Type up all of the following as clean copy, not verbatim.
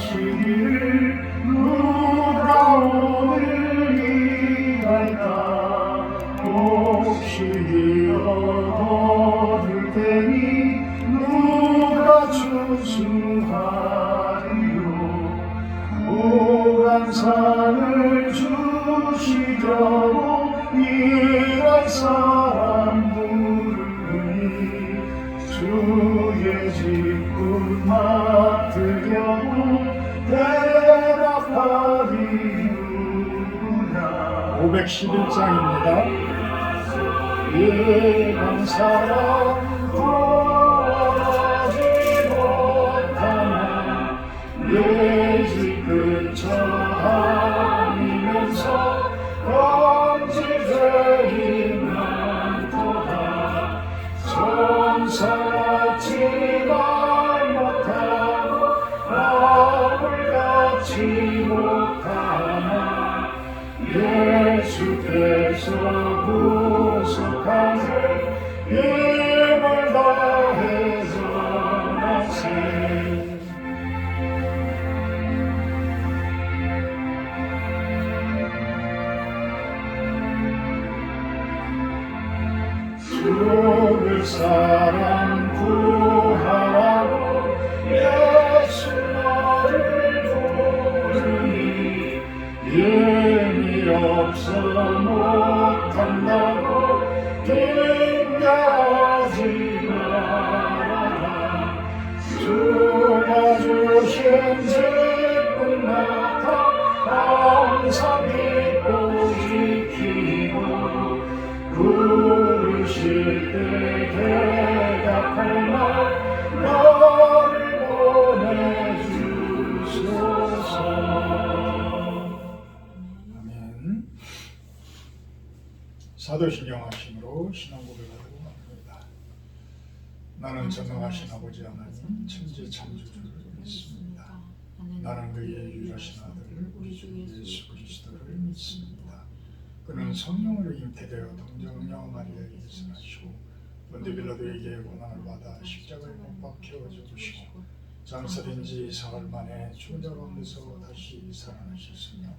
말씀하시기를 누가 오늘 일할까 혹시 얻어둘 테니 누가 추수하리요 오감산을 주시려고 일할 사람 부르니 주의 직분 맡으려고 대답하리 누구냐 511장입니다. 예방 사람 구원하지 못하나 예지 그쳐 다니면서 범죄죄인 많도다 천사같이 말 못하고 바울같이 못하나 예수께서 구속하세 힘을 다해서 나세 죽을 사람 구하라고 예수 너를 부르니 힘이 없어 못한다고 핑계하지 말아라 주가 주신 직분 맡아 항상 믿고 지키고 부르실 때 대답할 말 너를 보내주소서. 아멘. 사도신경 하심으로 신앙 고백하고 합니다. 나는 전능하신 아버지 하나님 천지 창조주를 믿습니다. 나는 그의 유일하신 아들 우리 주 예수 그리스도를 믿습니다. 그는 성령으로 잉태되어 동정녀 마리아에게서 나시고 본디 빌라도에게 고난을 받아 십자가에 못 박혀 죽으시고 장사된 지 사흘 만에 죽은 자 가운데서 다시 살아나셨으며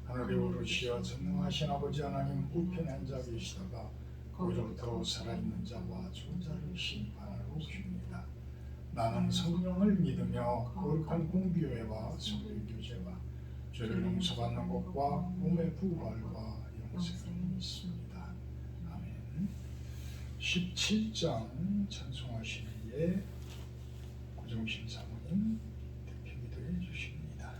하늘에 오르시어 전능하신 아버지 하나님 우편에 앉아 계시다가 거기로부터 살아있는 자와 죽은 자를 심판하러 오십니다. 나는 성령을 믿으며 거룩한 공교회와 성도의 교제와 죄를 용서받는 것과 몸의 부활과 영생을 믿습니다. 아멘. 17장 찬송하시기에 구정신 사모님 대표 기도해 주십니다.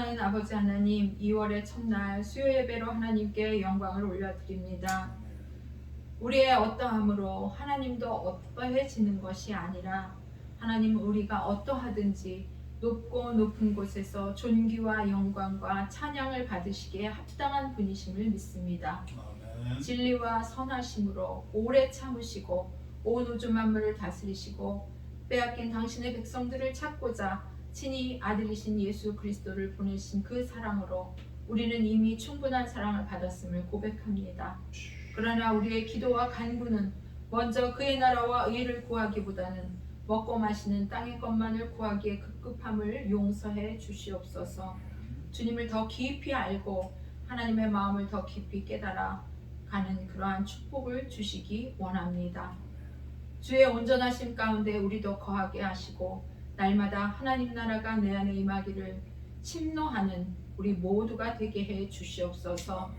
살아계신 아버지 하나님, 2월의 첫날 수요 예배로 하나님께 영광을 올려드립니다. 우리의 어떠함으로 하나님도 어떠해지는 것이 아니라 하나님, 우리가 어떠하든지 높고 높은 곳에서 존귀와 영광과 찬양을 받으시기에 합당한 분이심을 믿습니다. 진리와 선하심으로 오래 참으시고 온 우주 만물을 다스리시고 빼앗긴 당신의 백성들을 찾고자 친히 아들이신 예수 그리스도를 보내신 그 사랑으로 우리는 이미 충분한 사랑을 받았음을 고백합니다. 그러나 우리의 기도와 간구는 먼저 그의 나라와 의를 구하기보다는 먹고 마시는 땅의 것만을 구하기에 급급함을 용서해 주시옵소서. 주님을 더 깊이 알고 하나님의 마음을 더 깊이 깨달아 가는 그러한 축복을 주시기 원합니다. 주의 온전하심 가운데 우리도 거하게 하시고 날마다 하나님 나라가 내 안에 임하기를 침노하는 우리 모두가 되게 해 주시옵소서.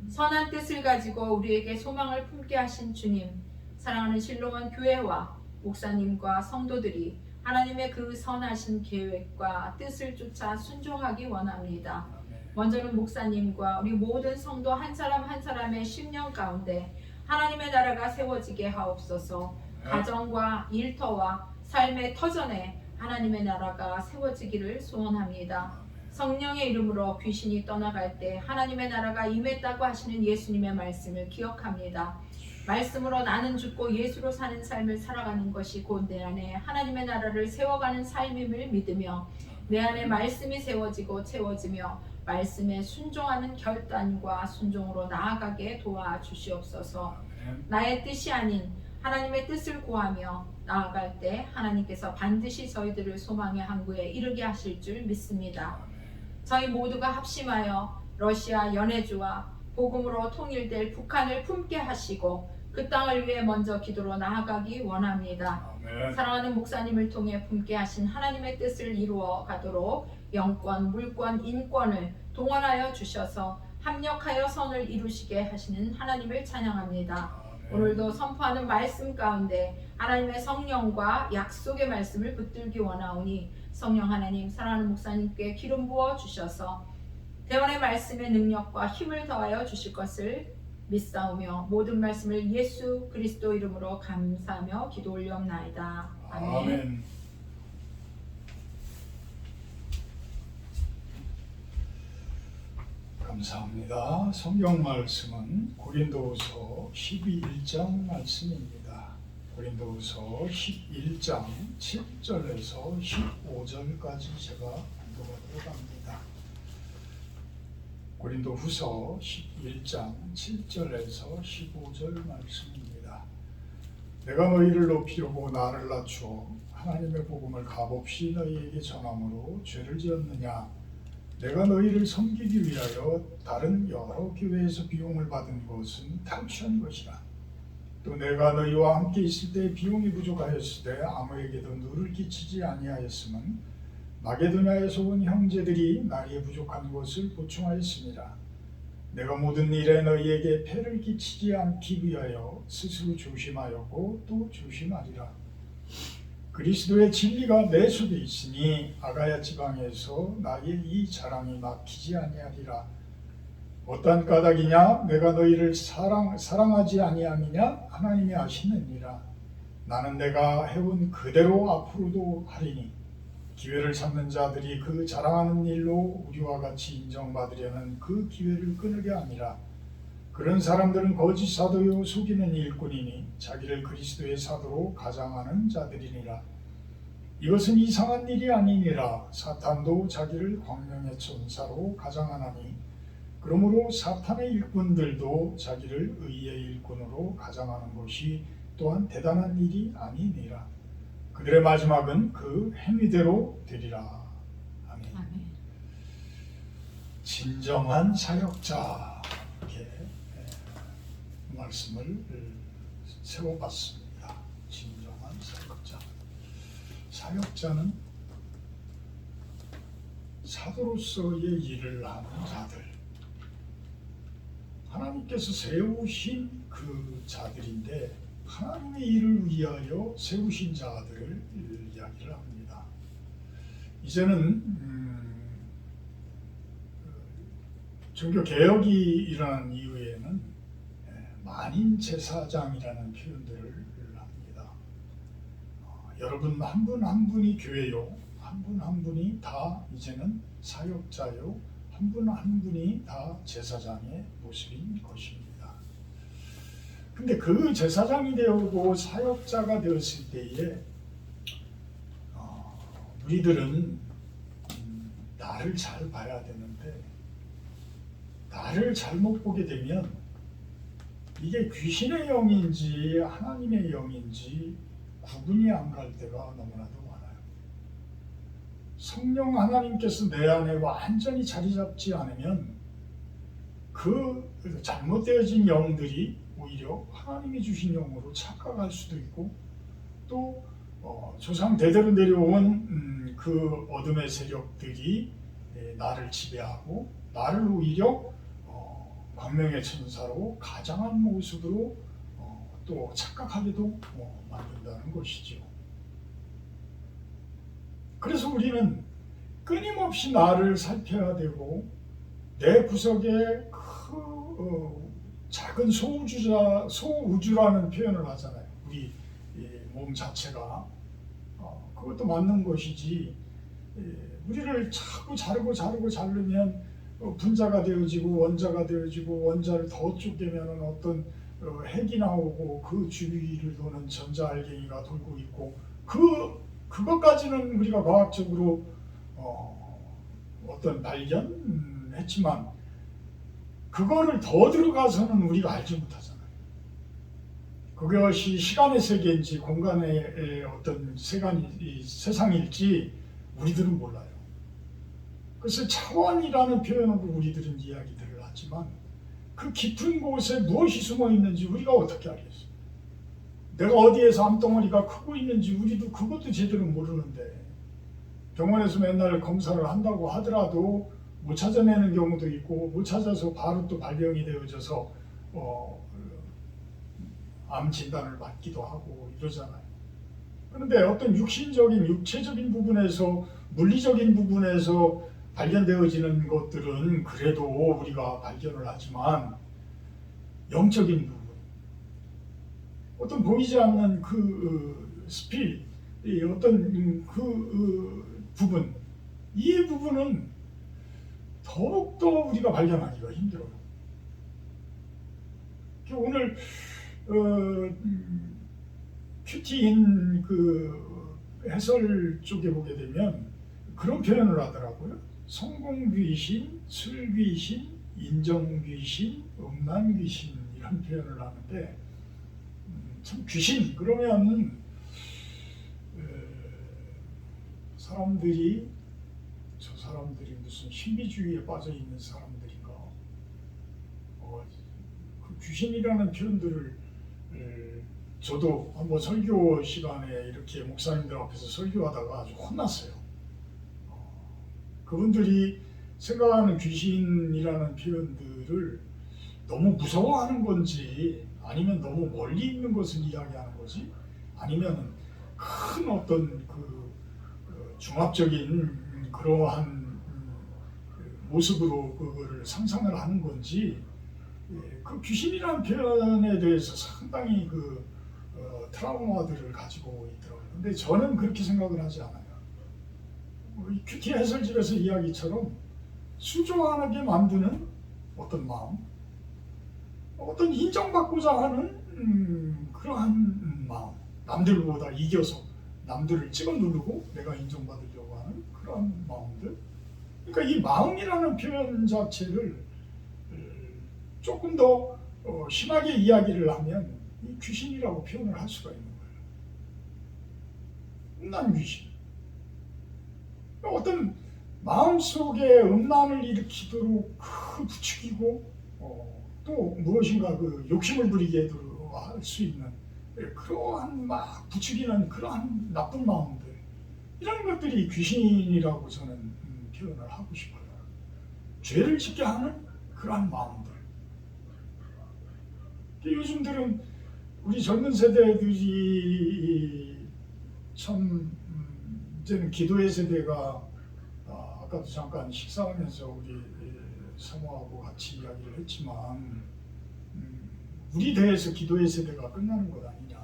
선한 뜻을 가지고 우리에게 소망을 품게 하신 주님, 사랑하는 실로원 교회와 목사님과 성도들이 하나님의 그 선하신 계획과 뜻을 쫓아 순종하기 원합니다. 먼저는 목사님과 우리 모든 성도 한 사람 한 사람의 심령 가운데 하나님의 나라가 세워지게 하옵소서. 가정과 일터와 삶의 터전에 하나님의 나라가 세워지기를 소원합니다. 성령의 이름으로 귀신이 떠나갈 때 하나님의 나라가 임했다고 하시는 예수님의 말씀을 기억합니다. 말씀으로 나는 죽고 예수로 사는 삶을 살아가는 것이 곧 내 안에 하나님의 나라를 세워가는 삶임을 믿으며 내 안에 말씀이 세워지고 채워지며 말씀에 순종하는 결단과 순종으로 나아가게 도와주시옵소서. 나의 뜻이 아닌 하나님의 뜻을 구하며 나아갈 때 하나님께서 반드시 저희들을 소망의 항구에 이르게 하실 줄 믿습니다. 저희 모두가 합심하여 러시아 연해주와 복음으로 통일될 북한을 품게 하시고 그 땅을 위해 먼저 기도로 나아가기 원합니다. 사랑하는 목사님을 통해 품게 하신 하나님의 뜻을 이루어 가도록 영권, 물권, 인권을 동원하여 주셔서 합력하여 선을 이루시게 하시는 하나님을 찬양합니다. 오늘도 선포하는 말씀 가운데 하나님의 성령과 약속의 말씀을 붙들기 원하오니 성령 하나님, 사랑하는 목사님께 기름 부어 주셔서 대원의 말씀의 능력과 힘을 더하여 주실 것을 믿사오며 모든 말씀을 예수 그리스도 이름으로 감사하며 기도 올려옵나이다. 아멘. 감사합니다. 성경 말씀은 고린도후서 12장 말씀입니다. 고린도후서 11장 7절에서 15절까지 제가 공부가 들어갑니다. 고린도후서 11장 7절에서 15절 말씀입니다. 내가 너희를 높이려고 나를 낮추어 하나님의 복음을 값없이 너희에게 전함으로 죄를 지었느냐? 내가 너희를 섬기기 위하여 다른 여러 교회에서 비용을 받은 것은 탈취한 것이라. 또 내가 너희와 함께 있을 때 비용이 부족하였을 때 아무에게도 누를 끼치지 아니하였음은 마게도냐에서 온 형제들이 나의 부족한 것을 보충하였습니다. 내가 모든 일에 너희에게 폐를 끼치지 않기 위하여 스스로 조심하였고 또 조심하리라. 그리스도의 진리가 내 속에 있으니 아가야 지방에서 나의 이 자랑이 막히지 아니하리라. 어떤 까닭이냐? 내가 너희를 사랑하지 아니함이냐? 하나님이 아시느니라. 나는 내가 해온 그대로 앞으로도 하리니 기회를 찾는 자들이 그 자랑하는 일로 우리와 같이 인정받으려는 그 기회를 끊으게 아니라. 그런 사람들은 거짓 사도요 속이는 일꾼이니 자기를 그리스도의 사도로 가장하는 자들이니라. 이것은 이상한 일이 아니니라. 사탄도 자기를 광명의 천사로 가장하나니 그러므로 사탄의 일꾼들도 자기를 의의 일꾼으로 가장하는 것이 또한 대단한 일이 아니니라. 그들의 마지막은 그 행위대로 되리라. 아멘. 진정한 사역자, 이렇게 말씀을 세워봤습니다. 진정한 사역자. 사역자는 사도로서의 일을 하는 자들, 하나님께서 세우신 그 자들인데 하나님의 일을 위하여 세우신 자들을 이야기를 합니다. 이제는 종교 개혁이 일어난 이후에는 만인 제사장이라는 표현들을 합니다. 여러분 한 분 한 분이 교회요, 한 분 한 분이 다 이제는 사역자요, 한 분 한 분이 다 제사장의 모습인 것입니다. 근데 그 제사장이 되고 사역자가 되었을 때에 우리들은 나를 잘 봐야 되는데, 나를 잘못 보게 되면 이게 귀신의 영인지 하나님의 영인지 구분이 안 갈 때가 너무나도 많아요. 성령 하나님께서 내 안에 완전히 자리 잡지 않으면 그 잘못되어진 영들이 오히려 하나님이 주신 영으로 착각할 수도 있고, 또 조상 대대로 내려온 그 어둠의 세력들이 나를 지배하고 나를 오히려 광명의 천사로 가장한 모습으로 또 착각하게도 만든다는 것이죠. 그래서 우리는 끊임없이 나를 살펴야 되고, 내 구석에 작은 소우주라는 표현을 하잖아요. 우리 몸 자체가 그것도 맞는 것이지, 우리를 자꾸 자르면 분자가 되어지고 원자가 되어지고, 원자를 더 쪼개면 어떤 핵이 나오고 그 주위를 도는 전자알갱이가 돌고 있고, 그것까지는 우리가 과학적으로 어떤 발견했지만 그거를 더 들어가서는 우리가 알지 못하잖아요. 그것이 시간의 세계인지 공간의 어떤 세상일지 우리들은 몰라요. 그래서 차원이라는 표현으로 우리들은 이야기들을 하지만 그 깊은 곳에 무엇이 숨어 있는지 우리가 어떻게 알겠어요? 내가 어디에서 암덩어리가 크고 있는지 우리도 그것도 제대로 모르는데, 병원에서 맨날 검사를 한다고 하더라도 못 찾아내는 경우도 있고, 못 찾아서 바로 또 발병이 되어져서 암 진단을 받기도 하고 이러잖아요. 그런데 어떤 육체적인 부분에서, 물리적인 부분에서 발견되어지는 것들은 그래도 우리가 발견을 하지만, 영적인 부분, 어떤 보이지 않는 그 스피릿, 어떤 부분, 이 부분은 더욱더 우리가 발견하기가 힘들어요. 오늘 큐티인 그 해설 쪽에 보게 되면 그런 표현을 하더라고요. 성공귀신, 술귀신, 인정귀신, 음란귀신, 이런 표현을 하는데, 참 귀신 그러면은 사람들이, 저 사람들이 무슨 신비주의에 빠져 있는 사람들인가, 그 귀신이라는 표현들을 저도 한번 설교 시간에 이렇게 목사님들 앞에서 설교하다가 아주 혼났어요. 그분들이 생각하는 귀신이라는 표현들을 너무 무서워하는 건지, 아니면 너무 멀리 있는 것을 이야기하는 거지, 아니면 큰 어떤 중압적인 그러한 모습으로 그거를 상상을 하는 건지, 그 귀신이라는 표현에 대해서 상당히 트라우마들을 가지고 있더라고요. 근데 저는 그렇게 생각을 하지 않아요. 큐티 해설집에서 이야기처럼 수조하게 만드는 어떤 마음, 어떤 인정받고자 하는 그러한 마음, 남들보다 이겨서 남들을 찍어 누르고 내가 인정받으려고 하는 그런 마음들. 그러니까 이 마음이라는 표현 자체를 조금 더 심하게 이야기를 하면 이 귀신이라고 표현을 할 수가 있는 거예요. 음란 귀신. 어떤 마음속에 음란을 일으키도록 부추기고 또 무엇인가 욕심을 부리게 할 수 있는 그러한 막 부추기는 그러한 나쁜 마음들, 이런 것들이 귀신이라고 저는 표현을 하고 싶어요. 죄를 짓게 하는 그러한 마음들. 요즘들은 우리 젊은 세대들이 참 이제는 기도의 세대가 아까도 잠깐 식사하면서 우리 사모하고 같이 이야기를 했지만 우리 대에서 기도의 세대가 끝나는 것 아니냐.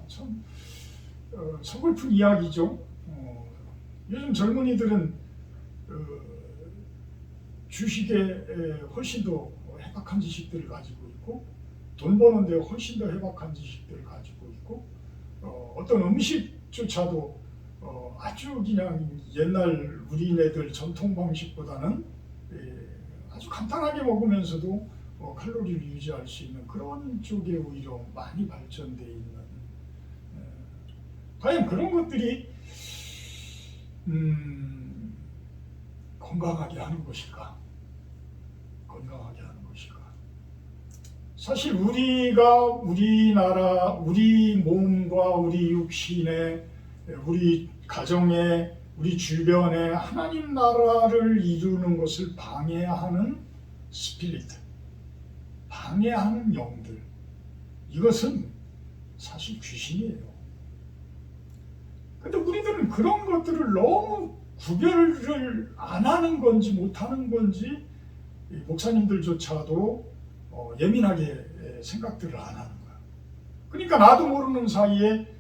참 서글픈 이야기죠. 요즘 젊은이들은 주식에 훨씬 더 해박한 지식들을 가지고 있고 돈 버는데 훨씬 더 해박한 지식들을 가지고 있고 어떤 음식조차도 아주 그냥 옛날 우리네들 전통 방식보다는 아주 간단하게 먹으면서도 칼로리를 유지할 수 있는 그런 쪽에 오히려 많이 발전되어 있는 과연 그런 것들이 건강하게 하는 것일까? 건강하게 하는 것일까? 사실 우리나라, 우리 몸과 우리 육신에, 우리 가정에, 우리 주변에 하나님 나라를 이루는 것을 방해하는 스피리트, 방해하는 영들, 이것은 사실 귀신이에요. 근데 우리들은 그런 것들을 너무 구별을 안 하는 건지 못하는 건지 목사님들조차도 예민하게 생각들을 안 하는 거야. 그러니까 나도 모르는 사이에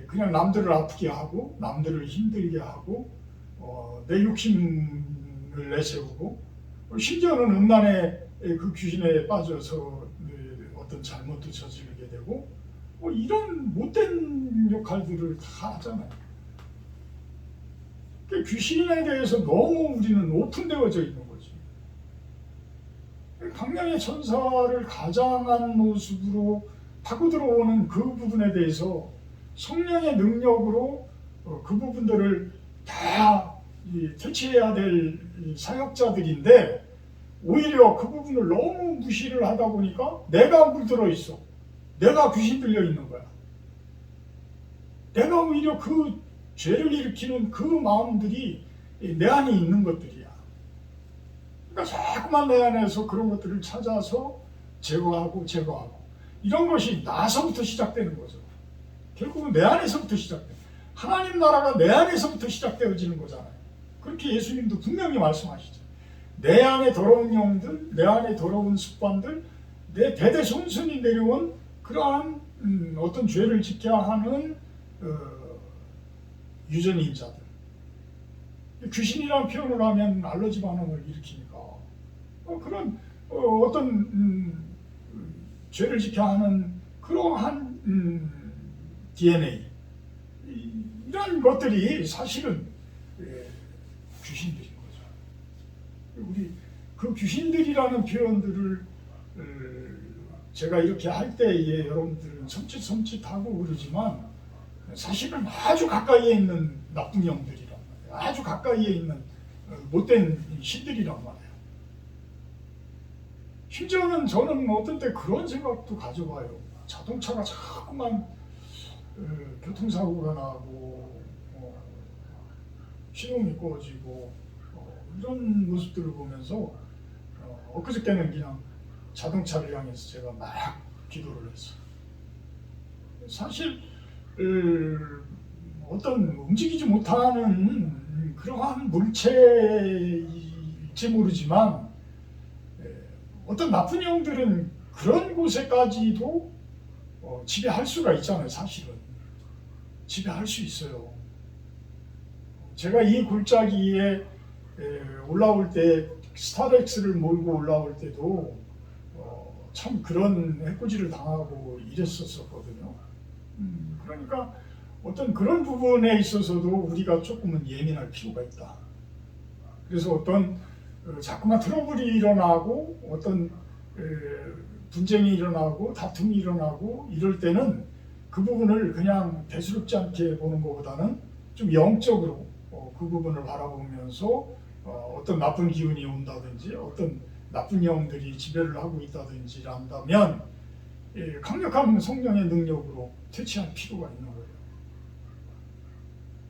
그냥 남들을 아프게 하고 남들을 힘들게 하고 내 욕심을 내세우고 심지어는 음란의 그 귀신에 빠져서 어떤 잘못도 저지르게 되고 이런 못된 역할들을 다 하잖아요. 귀신에 대해서 너무 우리는 오픈되어져 있는 거지. 강량의 천사를 가장한 모습으로 타고 들어오는 그 부분에 대해서 성령의 능력으로 그 부분들을 다 퇴치해야 될 사역자들인데 오히려 그 부분을 너무 무시를 하다 보니까 내가 물들어 있어. 내가 귀신 들려 있는 거야. 내가 오히려 그 죄를 일으키는 그 마음들이 내 안에 있는 것들이야. 그러니까 자꾸만 내 안에서 그런 것들을 찾아서 제거하고 이런 것이 나서부터 시작되는 거죠. 결국은 내 안에서부터 시작돼. 하나님 나라가 내 안에서부터 시작되어지는 거잖아요. 그렇게 예수님도 분명히 말씀하시죠. 내 안에 더러운 영들, 내 안에 더러운 습관들, 내 대대손손이 내려온 그러한 어떤 죄를 지켜야 하는 유전인자들. 귀신이라는 표현을 하면 알러지 반응을 일으키니까 그런 어떤 죄를 지켜야 하는 그러한 DNA 이런 것들이 사실은 귀신들인 거죠. 우리 그 귀신들이라는 표현들을 제가 이렇게 할 때에 여러분들은 섬찟하고 그러지만 사실은 아주 가까이에 있는 나쁜 영들이란 말이에요. 아주 가까이에 있는 못된 신들이란 말이에요. 심지어는 저는 어떤 때 그런 생각도 가져봐요. 자동차가 자꾸만 교통사고가 나고 신호음이 꺼지고 이런 모습들을 보면서 엊그저께는 그냥 자동차를 향해서 제가 막 기도를 했어요. 사실 어떤 움직이지 못하는 그러한 물체일지 모르지만 어떤 나쁜 영들은 그런 곳에까지도 지배할 수가 있잖아요. 사실은 지배할 수 있어요. 제가 이 골짜기에 올라올 때 스타렉스를 몰고 올라올 때도 참 그런 해코지를 당하고 이랬었거든요. 그러니까 어떤 그런 부분에 있어서도 우리가 조금은 예민할 필요가 있다. 그래서 어떤 자꾸만 트러블이 일어나고 어떤 분쟁이 일어나고 다툼이 일어나고 이럴 때는 그 부분을 그냥 대수롭지 않게 보는 것보다는 좀 영적으로 그 부분을 바라보면서 어떤 나쁜 기운이 온다든지 어떤 나쁜 영들이 지배를 하고 있다든지 한다면 강력한 성령의 능력으로 퇴치할 필요가 있는 거예요.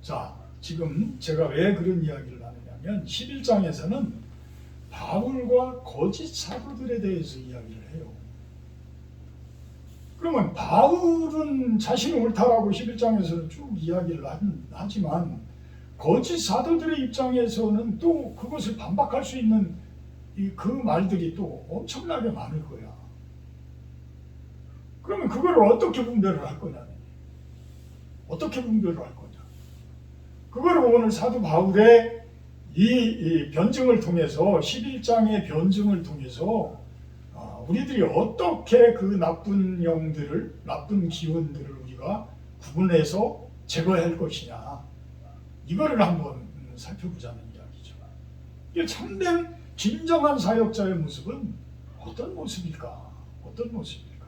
자, 지금 제가 왜 그런 이야기를 하느냐면 11장에서는 바울과 거짓 사도들에 대해서 이야기를 해요. 그러면 바울은 자신이 옳다라고 11장에서는 쭉 이야기를 하지만 거짓 사도들의 입장에서는 또 그것을 반박할 수 있는 그 말들이 또 엄청나게 많을 거야. 그러면 그거를 어떻게 분별을 할 거냐? 어떻게 분별을 할 거냐? 그거를 오늘 사도 바울의 이 변증을 통해서 11장의 변증을 통해서 우리들이 어떻게 그 나쁜 영들을, 나쁜 기운들을 우리가 구분해서 제거해야 할 것이냐, 이거를 한번 살펴보자는 이야기죠. 이게 참된 진정한 사역자의 모습은 어떤 모습일까? 어떤 모습일까?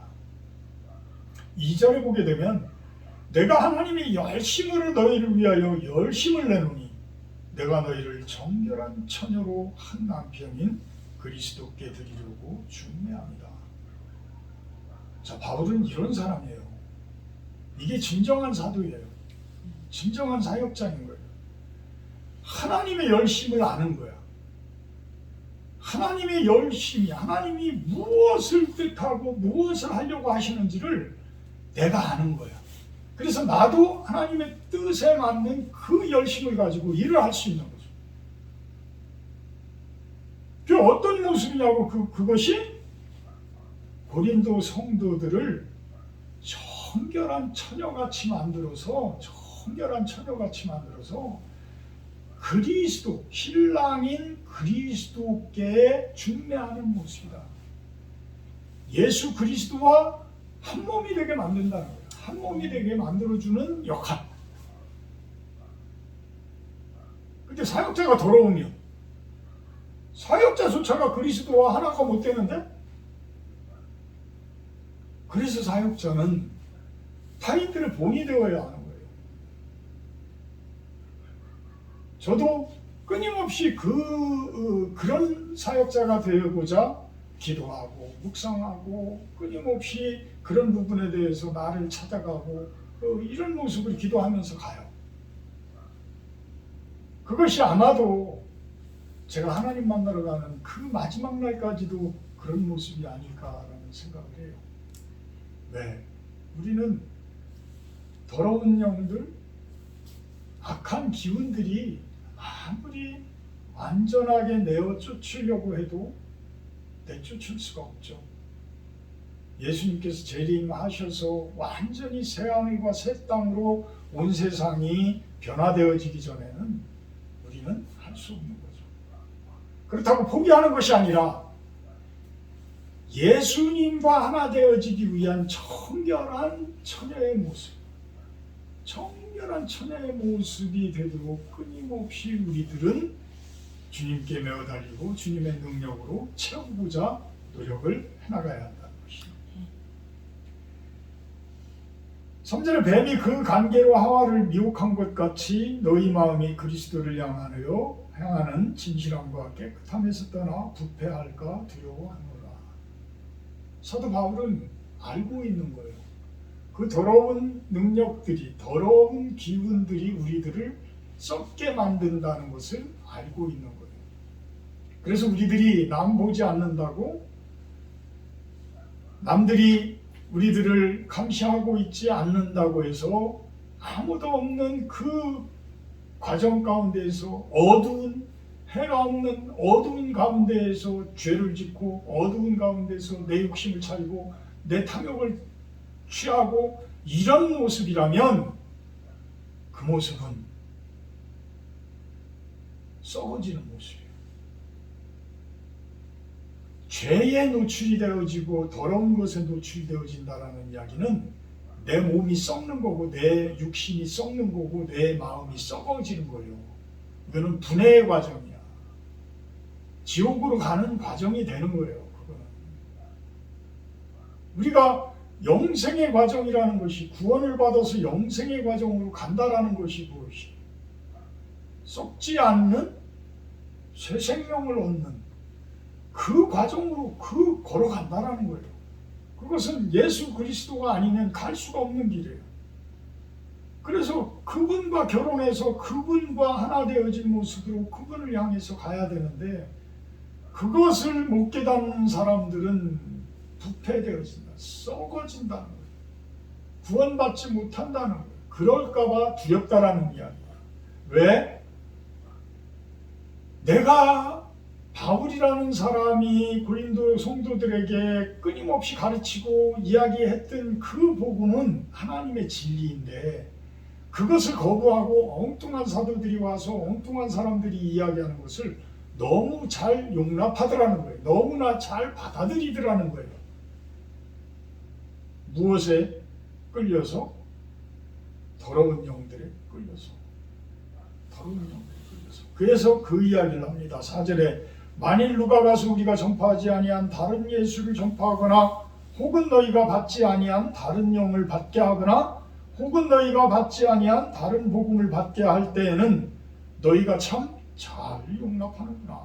2절에 보게 되면 내가 하나님의 열심으로 너희를 위하여 열심을 내노니 내가 너희를 정결한 처녀로 한 남편인 그리스도께 드리려고 중매합니다. 자, 바울은 이런 사람이에요. 이게 진정한 사도예요. 진정한 사역자인 거예요. 하나님의 열심을 아는 거야. 하나님의 열심이, 하나님이 무엇을 뜻하고 무엇을 하려고 하시는지를 내가 아는 거야. 그래서 나도 하나님의 뜻에 맞는 그 열심을 가지고 일을 할 수 있는 거죠. 그 어떤 모습이냐고, 그것이 고린도 성도들을 정결한 처녀같이 만들어서 그리스도, 신랑인 그리스도께 중매하는 모습이다. 예수 그리스도와 한 몸이 되게 만든다는 거예요. 한 몸이 되게 만들어주는 역할. 근데 사역자가 더러우면, 사역자조차가 그리스도와 하나가 못 되는데, 그래서 사역자는 타인들의 본이 되어야 하는 거예요. 저도 끊임없이 그런 사역자가 되고자 기도하고 묵상하고 끊임없이 그런 부분에 대해서 나를 찾아가고 이런 모습을 기도하면서 가요. 그것이 아마도 제가 하나님 만나러 가는 그 마지막 날까지도 그런 모습이 아닐까라는 생각을 해요. 왜? 우리는 더러운 영들, 악한 기운들이 아무리 완전하게 내어 쫓으려고 해도 내쫓을 수가 없죠. 예수님께서 재림하셔서 완전히 새 하늘과 새 땅으로 온 세상이 변화되어지기 전에는 우리는 할 수 없는 거죠. 그렇다고 포기하는 것이 아니라 예수님과 하나 되어지기 위한 정결한 처녀의 모습, 정결한 처녀의 모습이 되도록 끊임없이 우리들은 주님께 매어 달리고 주님의 능력으로 채우고자 노력을 해나가야 한다는 것입니다. 3절에 뱀이 그 관계로 하와를 미혹한 것 같이 너희 마음이 그리스도를 향하는 진실함과 깨끗함에서 떠나 부패할까 두려워하노라. 사도 바울은 알고 있는 거예요. 그 더러운 능력들이, 더러운 기운들이 우리들을 썩게 만든다는 것을 알고 있는 거예요. 그래서 우리들이 남 보지 않는다고, 남들이 우리들을 감시하고 있지 않는다고 해서 아무도 없는 그 과정 가운데에서, 해가 없는 어두운 가운데에서 죄를 짓고 어두운 가운데서 내 욕심을 차리고 내 탐욕을 취하고 이런 모습이라면 그 모습은 썩어지는 모습이에요. 죄에 노출이 되어지고 더러운 것에 노출이 되어진다는 이야기는 내 몸이 썩는 거고 내 육신이 썩는 거고 내 마음이 썩어지는 거예요. 이거는 분해의 과정이야. 지옥으로 가는 과정이 되는 거예요. 그거는. 우리가 영생의 과정이라는 것이, 구원을 받아서 영생의 과정으로 간다라는 것이 무엇이? 썩지 않는 새 생명을 얻는 그 과정으로 걸어간다라는 거예요. 그것은 예수 그리스도가 아니면 갈 수가 없는 길이에요. 그래서 그분과 결혼해서 그분과 하나 되어진 모습으로 그분을 향해서 가야 되는데, 그것을 못 깨닫는 사람들은 부패되어진다, 썩어진다는 거예요. 구원받지 못한다는 거예요. 그럴까봐 두렵다라는 이야기예요. 왜? 내가 바울이라는 사람이 고린도 성도들에게 끊임없이 가르치고 이야기했던 그 복음은 하나님의 진리인데 그것을 거부하고 엉뚱한 사도들이 와서 엉뚱한 사람들이 이야기하는 것을 너무 잘 용납하더라는 거예요. 너무나 잘 받아들이더라는 거예요. 무엇에 끌려서? 더러운 영들에 끌려서. 더러운 영들에 끌려서. 그래서 그 이야기를 합니다. 4절에 만일 누가 가서 우리가 전파하지 아니한 다른 예수를 전파하거나 혹은 너희가 받지 아니한 다른 영을 받게 하거나 혹은 너희가 받지 아니한 다른 복음을 받게 할 때에는 너희가 참 잘 용납하는구나.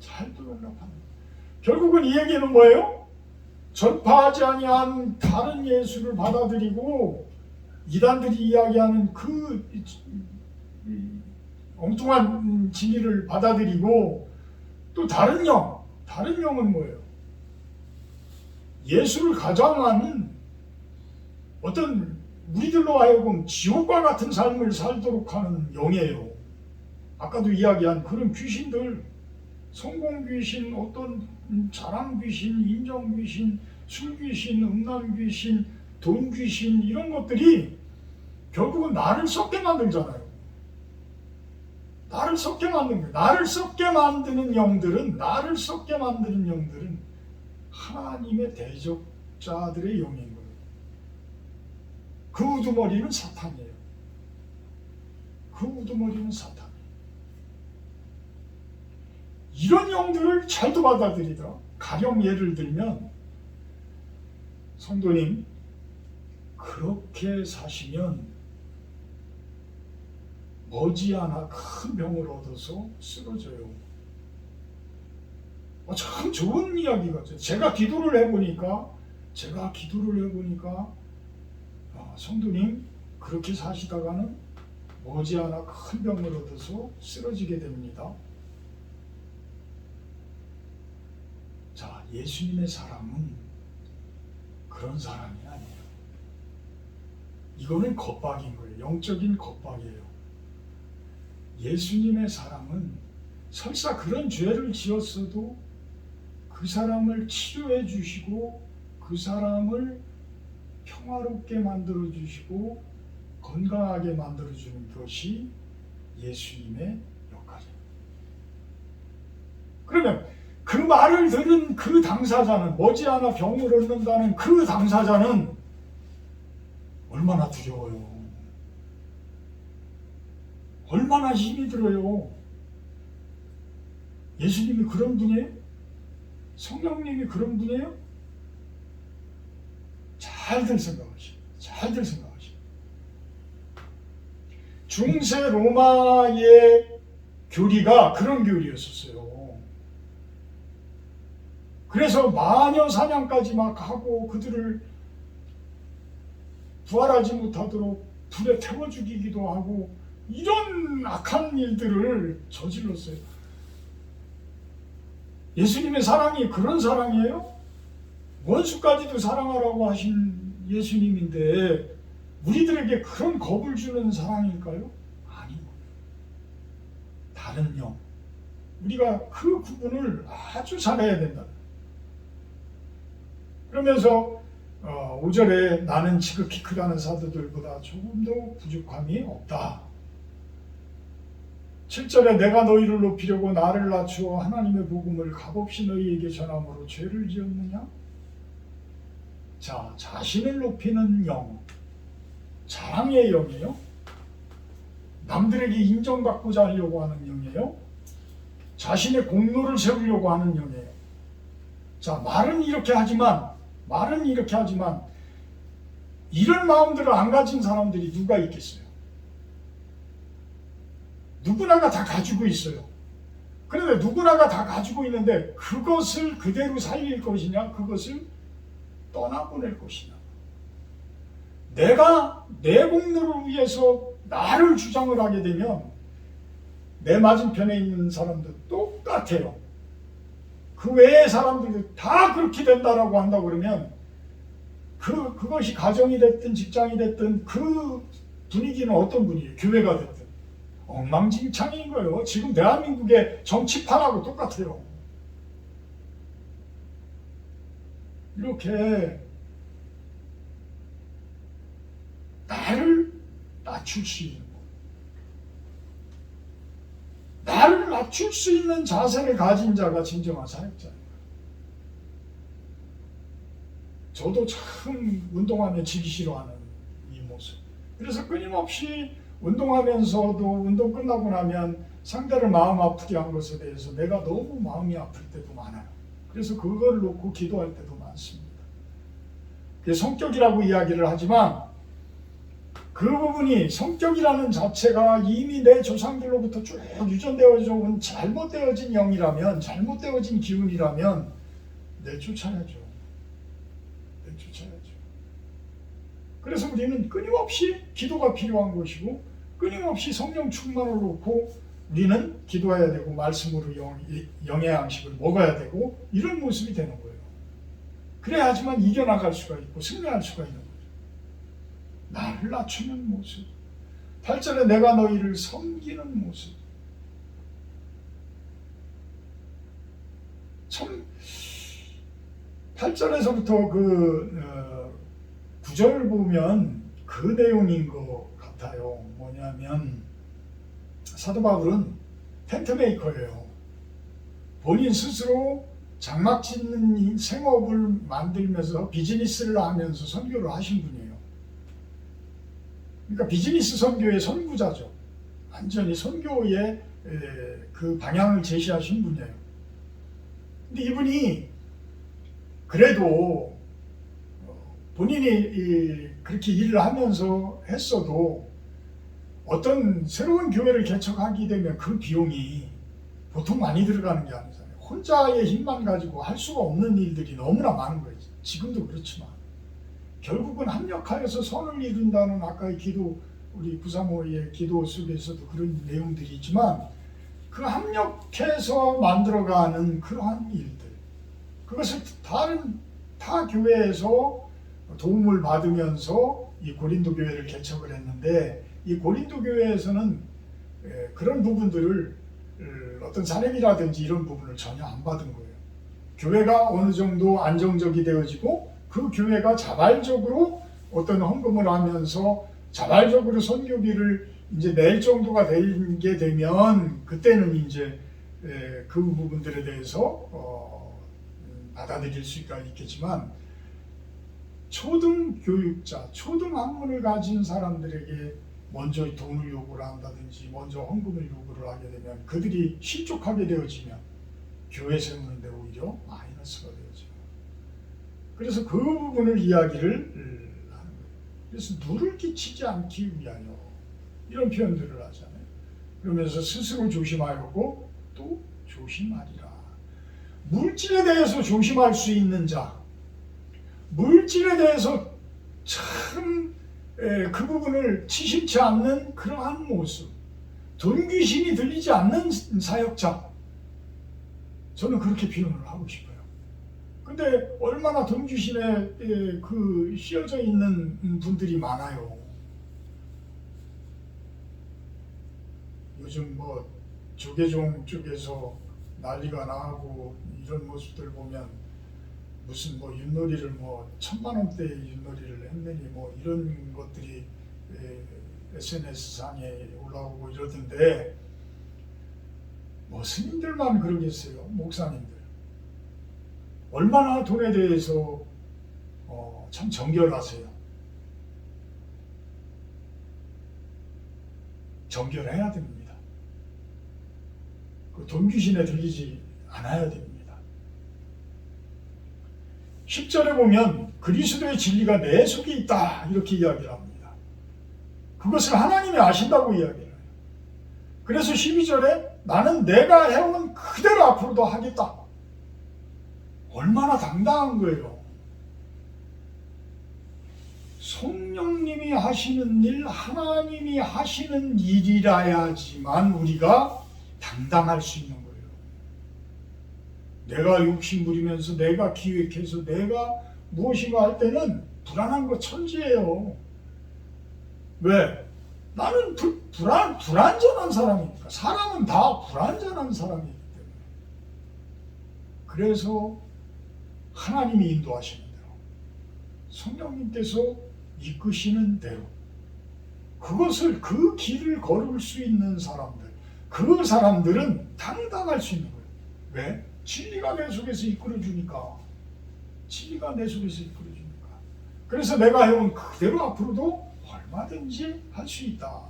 잘도 용납하는. 결국은 이 얘기는 뭐예요? 전파하지 아니한 다른 예수를 받아들이고 이단들이 이야기하는 그 엉뚱한 진리를 받아들이고 또 다른 영은 뭐예요? 예수를 가장한 어떤 우리들로 하여금 지옥과 같은 삶을 살도록 하는 영이에요. 아까도 이야기한 그런 귀신들, 성공 귀신, 어떤 자랑 귀신, 인정 귀신, 술 귀신, 음란 귀신, 돈 귀신 이런 것들이 결국은 나를 썩게 만들잖아요. 나를 썩게 만드는 거예요. 나를 썩게 만드는 영들은 하나님의 대적자들의 영인 거예요. 그 우두머리는 사탄이에요. 그 우두머리는 사탄이에요. 이런 영들을 잘도 받아들이더라. 가령 예를 들면 성도님 그렇게 사시면 머지않아 큰 병을 얻어서 쓰러져요. 참 좋은 이야기 같아요. 제가 기도를 해보니까 성도님 그렇게 사시다가는 머지않아 큰 병을 얻어서 쓰러지게 됩니다. 자, 예수님의 사람은 그런 사람이 아니에요. 이거는 겁박인 거예요. 영적인 겁박이에요. 예수님의 사람은 설사 그런 죄를 지었어도 그 사람을 치료해 주시고 그 사람을 평화롭게 만들어 주시고 건강하게 만들어 주는 것이 예수님의 역할이에요. 그러면 그 말을 들은 그 당사자는 머지않아 병을 얻는다는 그 당사자는 얼마나 두려워요. 얼마나 힘이 들어요. 예수님이 그런 분이에요? 성령님이 그런 분이에요? 잘들 생각하시오. 중세 로마의 교리가 그런 교리였었어요. 그래서 마녀 사냥까지 막 하고 그들을 부활하지 못하도록 불에 태워 죽이기도 하고 이런 악한 일들을 저질렀어요. 예수님의 사랑이 그런 사랑이에요? 원수까지도 사랑하라고 하신 예수님인데 우리들에게 그런 겁을 주는 사랑일까요? 아닙니다. 다른 영. 우리가 그 구분을 아주 잘해야 된다. 그러면서 5절에 나는 지극히 크다는 사도들보다 조금도 부족함이 없다. 7절에 내가 너희를 높이려고 나를 낮추어 하나님의 복음을 값없이 너희에게 전함으로 죄를 지었느냐? 자, 자신을 높이는 영, 자랑의 영이에요? 남들에게 인정받고자 하려고 하는 영이에요? 자신의 공로를 세우려고 하는 영이에요. 자, 말은 이렇게 하지만 이런 마음들을 안 가진 사람들이 누가 있겠어요? 누구나가 다 가지고 있어요. 그런데 누구나가 다 가지고 있는데 그것을 그대로 살릴 것이냐, 그것을 떠나보낼 것이냐. 내가 내 공로를 위해서 나를 주장을 하게 되면 내 맞은편에 있는 사람도 똑같아요. 그 외의 사람들도 다 그렇게 된다라고 한다 그러면 그것이 가정이 됐든 직장이 됐든 그 분위기는 어떤 분위기예요? 교회가 됐든 엉망진창인 거예요. 지금 대한민국의 정치판하고 똑같아요. 이렇게 나를 낮출 수 있는 것, 나를 낮출 수 있는 자세를 가진 자가 진정한 사역자예요. 저도 참 운동하면 지기 싫어하는 이 모습. 그래서 끊임없이 운동하면서도 운동 끝나고 나면 상대를 마음 아프게 한 것에 대해서 내가 너무 마음이 아플 때도 많아요. 그래서 그걸 놓고 기도할 때도 많습니다. 그게 성격이라고 이야기를 하지만 그 부분이 성격이라는 자체가 이미 내 조상들로부터 쭉 유전되어져 온 잘못되어진 영이라면, 잘못되어진 기운이라면 내쫓아야죠. 내쫓아야죠. 그래서 우리는 끊임없이 기도가 필요한 것이고 끊임없이 성령 충만을 놓고 우리는 기도해야 되고 말씀으로 영의 양식을 먹어야 되고 이런 모습이 되는 거예요. 그래야지만 이겨나갈 수가 있고 승리할 수가 있는 거예요. 나를 낮추는 모습. 8절에 내가 너희를 섬기는 모습. 참 8절에서부터 그 9절 보면 그 내용인 것 같아요. 뭐냐면 사도 바울은 텐트메이커예요. 본인 스스로 장막 짓는 생업을 만들면서 비즈니스를 하면서 선교를 하신 분이에요. 그러니까 비즈니스 선교의 선구자죠. 완전히 선교의 그 방향을 제시하신 분이에요. 근데 이분이 그래도 본인이 그렇게 일을 하면서 했어도 어떤 새로운 교회를 개척하게 되면 그 비용이 보통 많이 들어가는 게 아니잖아요. 혼자의 힘만 가지고 할 수가 없는 일들이 너무나 많은 거예요. 지금도 그렇지만 결국은 합력하여서 선을 이룬다는 아까의 기도, 우리 구사모의 기도 속에서도 그런 내용들이 있지만 그 합력해서 만들어가는 그러한 일들, 그것을 다른 타 교회에서 도움을 받으면서 이 고린도 교회를 개척을 했는데 이 고린도 교회에서는 그런 부분들을 어떤 사례비라든지 이런 부분을 전혀 안 받은 거예요. 교회가 어느 정도 안정적이 되어지고 그 교회가 자발적으로 어떤 헌금을 하면서 자발적으로 선교비를 이제 낼 정도가 되게 되면 그때는 이제 그 부분들에 대해서 받아들일 수가 있겠지만 초등 교육자, 초등 학문을 가진 사람들에게 먼저 돈을 요구를 한다든지 먼저 헌금을 요구를 하게 되면 그들이 실족하게 되어지면 교회 세우는데 오히려 마이너스가 되어져요. 그래서 그 부분을 이야기를 하는 거예요. 그래서 누를 끼치지 않기 위하여 이런 표현들을 하잖아요. 그러면서 스스로 조심하였고 또 조심하리라. 물질에 대해서 조심할 수 있는 자, 물질에 대해서 참 그 부분을 치심치 않는 그러한 모습, 돈 귀신이 들리지 않는 사역자, 저는 그렇게 표현을 하고 싶어요. 근데 얼마나 돈 귀신에 그 씌어져 있는 분들이 많아요. 요즘 뭐 조계종 쪽에서 난리가 나고 이런 모습들 보면 무슨 뭐 윷놀이를 뭐 1000만 원대의 윷놀이를 했느니 뭐 이런 것들이 SNS 상에 올라오고 이러던데 뭐 스님들만 그러겠어요. 목사님들 얼마나 돈에 대해서 참 정결하세요. 정결해야 됩니다. 그 돈 귀신에 들리지 않아야 됩니다. 10절에 보면 그리스도의 진리가 내 속에 있다 이렇게 이야기를 합니다. 그것을 하나님이 아신다고 이야기를 해요. 그래서 12절에 나는 내가 해온 그대로 앞으로도 하겠다. 얼마나 당당한 거예요. 성령님이 하시는 일, 하나님이 하시는 일이라야지만 우리가 당당할 수 있는 거예요. 내가 욕심 부리면서 내가 기획해서 내가 무엇인가 할 때는 불안한 거 천지예요. 왜? 나는 불완전한 사람이니까. 사람은 다 불완전한 사람이기 때문에. 그래서 하나님이 인도하시는 대로, 성령님께서 이끄시는 대로, 그 길을 걸을 수 있는 사람들, 그 사람들은 당당할 수 있는 거예요. 왜? 진리가 내 속에서 이끌어주니까. 진리가 내 속에서 이끌어주니까. 그래서 내가 해온 그대로 앞으로도 얼마든지 할 수 있다.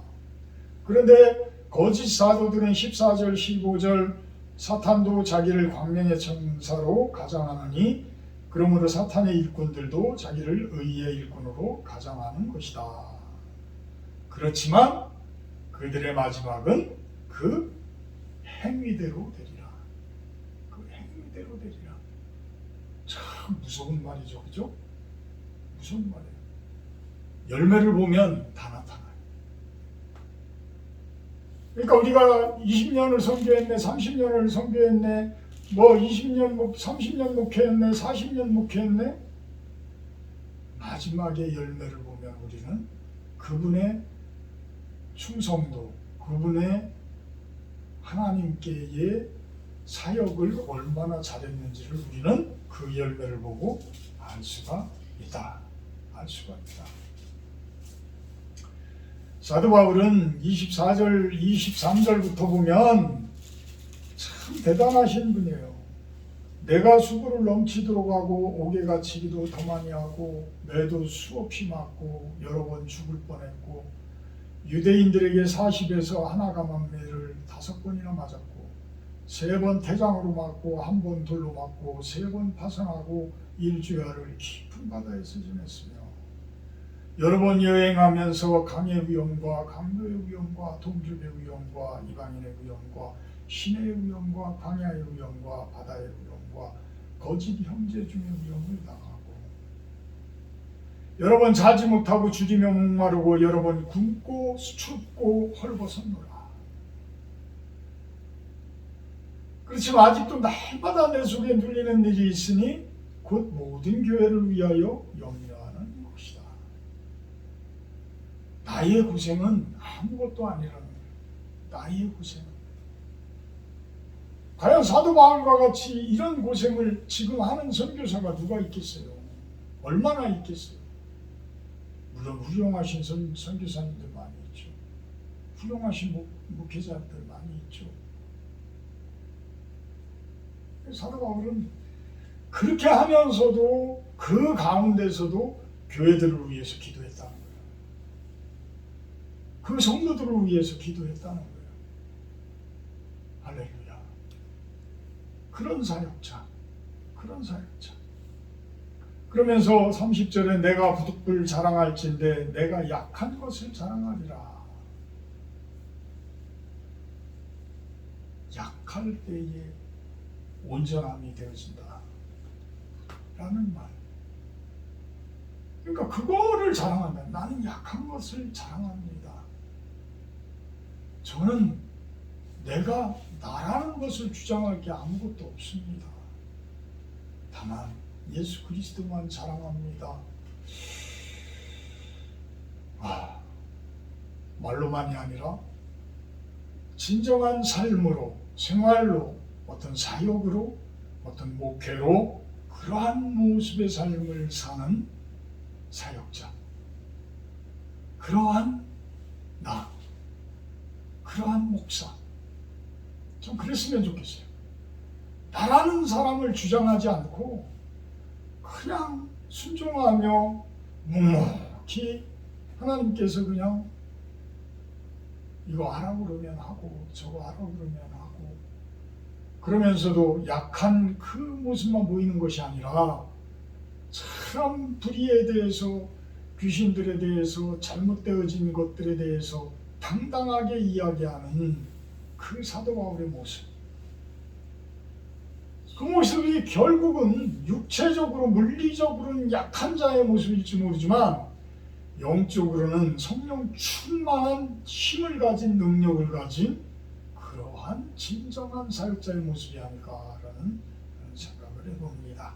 그런데 거짓 사도들은 14절, 15절 사탄도 자기를 광명의 천사로 가장하느니 그러므로 사탄의 일꾼들도 자기를 의의 일꾼으로 가장하는 것이다. 그렇지만 그들의 마지막은 그 행위대로 되리라. 그 행위대로 되리라. 참 무서운 말이죠. 그죠? 무서운 말이에요. 열매를 보면 다 나타나요. 그러니까 우리가 20년을 선교했네, 30년을 선교했네, 20년, 30년 목회했네, 40년 목회했네. 마지막에 열매를 보면 우리는 그분의 충성도, 그분의 하나님께의 사역을 얼마나 잘했는지를 우리는 그 열매를 보고 알 수가 있다. 알 수가 있다. 사도 바울은 24절, 23절부터 보면 참 대단하신 분이에요. 내가 수고를 넘치도록 하고 옥에 갇히기도 더 많이 하고 매도 수없이 맞고 여러 번 죽을 뻔했고 유대인들에게 40에서 하나 감한 매를 5번이나 맞았고 3번 태장으로 맞고 1번 돌로 맞고 3번 파선하고 일주야를 깊은 바다에서 지냈으며 여러 번 여행하면서 강의 위험과 강도의 위험과 동족의 위험과 이방인의 위험과 신의 위험과 광야의 위험과 바다의 위험과 거짓 형제 중의 위험을 당하고 여러 번 자지 못하고 주디며 목마르고 여러 번 굶고 춥고 헐벗었노라. 그렇지만 아직도 날마다 내 속에 눌리는 일이 있으니 곧 모든 교회를 위하여 염려하는 것이다. 나의 고생은 아무것도 아니라는 거예요. 나의 고생은. 과연 사도 바울과 같이 이런 고생을 지금 하는 선교사가 누가 있겠어요? 얼마나 있겠어요? 물론 훌륭하신 선교사님들 많이 있죠. 훌륭하신 목회자들 많이 있죠. 사도 바울은 그렇게 하면서도 그 가운데서도 교회들을 위해서 기도했다는 거예요. 그 성도들을 위해서 기도했다는 거예요. 할렐루야. 그런 사역자. 그러면서 30절에 내가 부득불 자랑할진대 내가 약한 것을 자랑하리라. 약할 때에 온전함이 되어진다 라는 말. 그러니까 그거를 자랑하면 나는 약한 것을 자랑합니다. 저는 내가 나라는 것을 주장할 게 아무것도 없습니다. 다만 예수 그리스도만 자랑합니다. 말로만이 아니라 진정한 삶으로, 생활로, 어떤 사역으로, 어떤 목회로 그러한 모습의 삶을 사는 사역자. 그러한 나, 그러한 목사. 좀 그랬으면 좋겠어요. 나라는 사람을 주장하지 않고 그냥 순종하며 묵묵히 하나님께서 그냥 이거 하라고 그러면 하고 저거 하라고 그러면 하고 그러면서도 약한 그 모습만 보이는 것이 아니라 참 불의에 대해서 귀신들에 대해서 잘못되어진 것들에 대해서 당당하게 이야기하는 그 사도 바울의 모습. 그 모습이 결국은 육체적으로 물리적으로는 약한 자의 모습일지 모르지만 영적으로는 성령 충만한 힘을 가진 능력을 가진 그러한 진정한 사역자의 모습이 아닐까라는 생각을 해봅니다.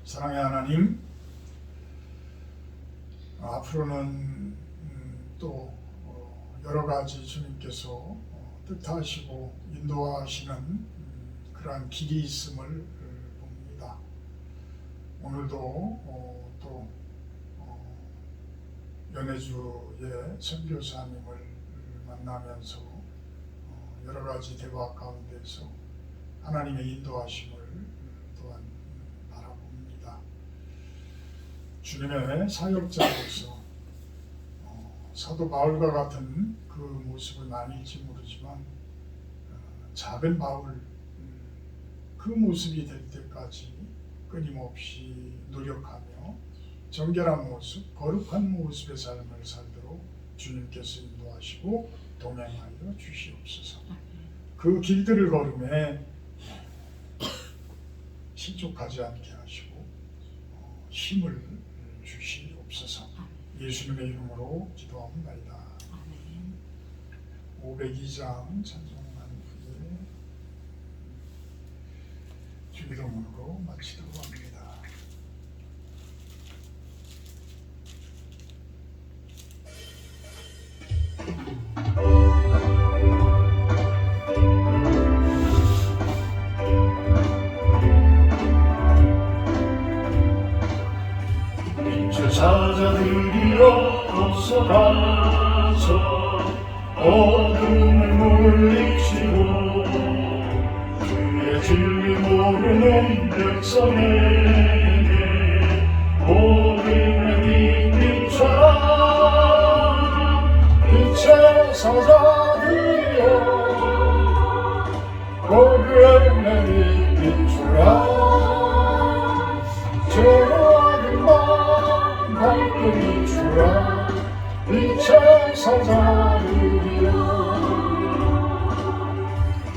사랑의 하나님, 앞으로는 또 여러 가지 주님께서 뜻하시고 인도하시는 그러한 길이 있음을 봅니다. 오늘도 또 연해주의 선교사님을 만나면서 여러 가지 대화 가운데서 하나님의 인도하심을 또한 바라봅니다. 주님의 사역자로서 사도 바울과 같은 그 모습은 아닐지 모르지만 작은 바울 그 모습이 될 때까지 끊임없이 노력하며 정결한 모습, 거룩한 모습의 삶을 살도록 주님께서 인도하시고 동행하여 주시옵소서. 그 길들을 걸음에 실족하지 않게 하시고 힘을 주시옵소서. 예수님의 이름으로 기도합니다. 502장 찬송한 후에 주기도문으로 마치도록 합니다. 사자들이여 어서 가서 어둠을 물리치고 주의 진리 모르는 백성에게 복음의 빛 비춰라. 빛의 사자들이여 복음의 빛 비추라. 밝게 비추라. 빛의 사자들이여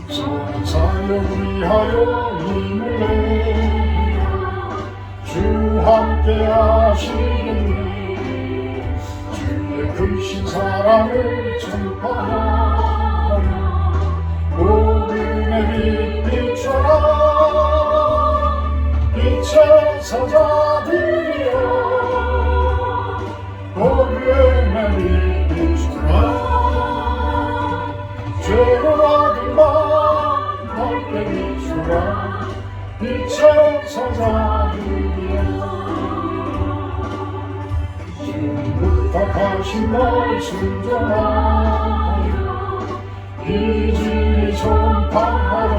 선한 사역을 위하여 힘을 내어 주 함께 하시겠네. 주의 크신 사랑을 전파하며 복음의 빛 비춰라. 빛의 사자들이여 복음의 빛 비추라. 죄로 얻은 바 밝게 비추라. 빛의 사자들이여 지금부터 하신 말 순종하여 이 진리 전파하라.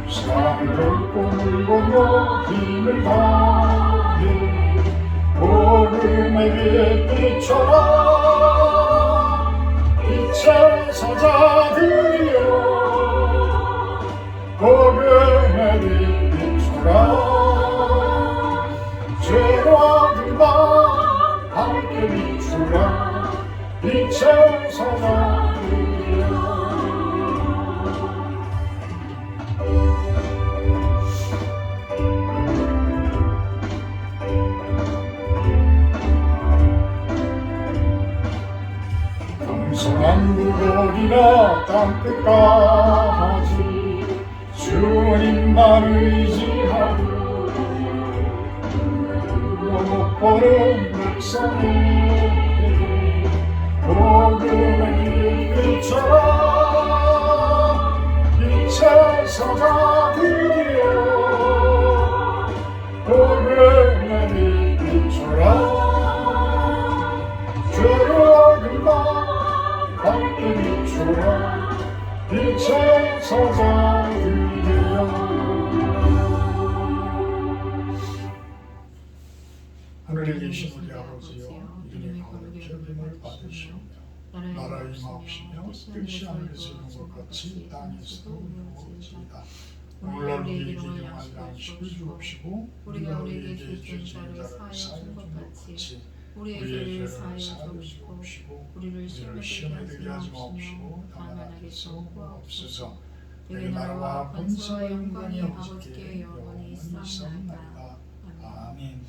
사랑을 꿈을 보며 힘을 다해 복음의 빛 비춰라. 빛의 사자들이여 복음의 빛 비춰라. 죄로 얻은 바 밝게 비추라. 빛의 사자들이여 만국어리나 땅끝까지 주님만 의지하고 못 보는 백성에게 복음의 빛 비춰라. 빛의 사자들이여 복음의 빛 비춰라. 죄로 얻은 바 밝게 비추라. 빛의 사자들이여 하늘에 계신 우리 아버지여 이름이 거룩히 여김을 받으시오며 나라의 임하옵시며 뜻이 하늘에서 이룬 것 같이 땅에서도 이루어지이다. 오늘날 우리에게 일용할 양식을 주옵시고 우리가 우리에게 죄진 자를 사하여 준 것 같이 우리의 죄를 사하여 주옵시고 우리를 시험에 들게 하지 마옵시고 다만 악에서 구하옵소서. 너희 나라와 권세와 영광이 아버지께 영원히 있사옵나이다. 아멘.